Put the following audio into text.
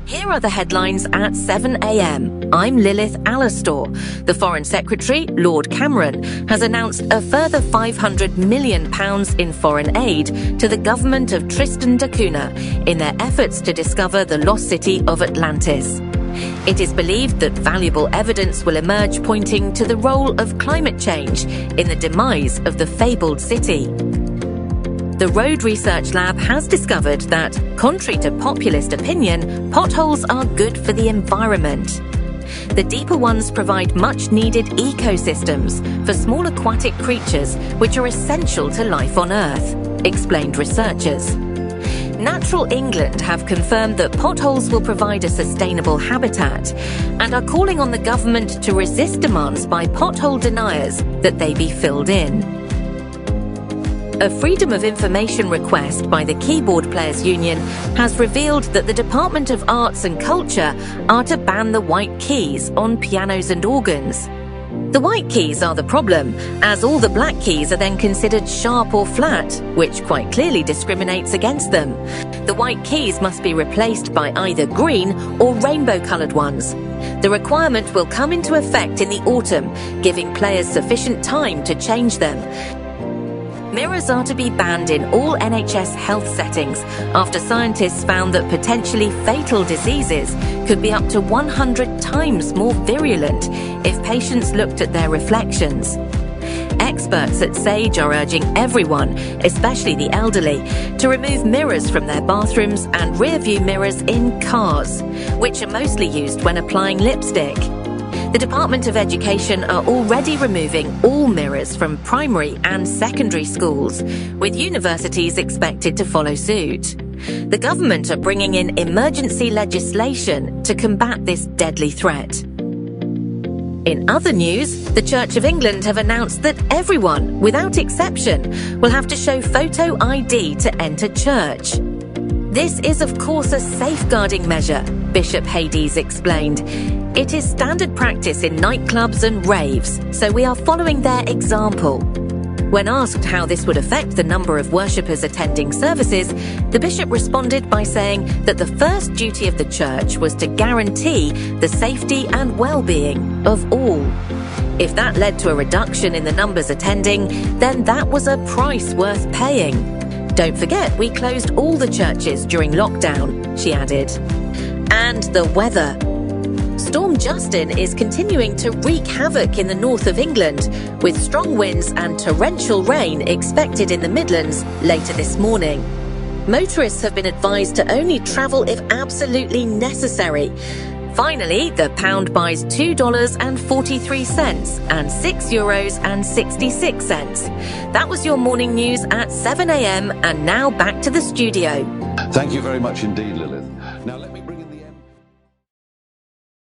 Here are the headlines at 7 a.m. I'm Lillith Alistoor. The Foreign Secretary, Lord Cameron, has announced a further £500 million in foreign aid to the government of Tristan da Cunha in their efforts to discover the lost city of Atlantis. It is believed that valuable evidence will emerge pointing to the role of climate change in the demise of the fabled city. The Road Research Lab has discovered that, contrary to populist opinion, potholes are good for the environment. The deeper ones provide much-needed ecosystems for small aquatic creatures which are essential to life on Earth, explained researchers. Natural England have confirmed that potholes will provide a sustainable habitat and are calling on the government to resist demands by pothole deniers that they be filled in. A Freedom of Information request by the Keyboard Players Union has revealed that the Department of Arts and Culture are to ban the white keys on pianos and organs. The white keys are the problem, as all the black keys are then considered sharp or flat, which quite clearly discriminates against them. The white keys must be replaced by either green or rainbow-coloured ones. The requirement will come into effect in the autumn, giving players sufficient time to change them. Mirrors are to be banned in all NHS health settings after scientists found that potentially fatal diseases could be up to 100 times more virulent if patients looked at their reflections. Experts at Sage are urging everyone, especially the elderly, to remove mirrors from their bathrooms and rear-view mirrors in cars, which are mostly used when applying lipstick. The Department of Education are already removing all mirrors from primary and secondary schools, with universities expected to follow suit. The government are bringing in emergency legislation to combat this deadly threat. In other news, the Church of England have announced that everyone, without exception, will have to show photo ID to enter church. This is, of course, a safeguarding measure, Bishop Hades explained. It is standard practice in nightclubs and raves, so we are following their example. When asked how this would affect the number of worshippers attending services, the bishop responded by saying that the first duty of the church was to guarantee the safety and well-being of all. If that led to a reduction in the numbers attending, then that was a price worth paying. Don't forget, we closed all the churches during lockdown, she added. And the weather. Storm Justin is continuing to wreak havoc in the north of England, with strong winds and torrential rain expected in the Midlands later this morning. Motorists have been advised to only travel if absolutely necessary. Finally, the pound buys $2.43 and €6.66. That was your morning news at 7 a.m. and now back to the studio. Thank you very much indeed, Lillith.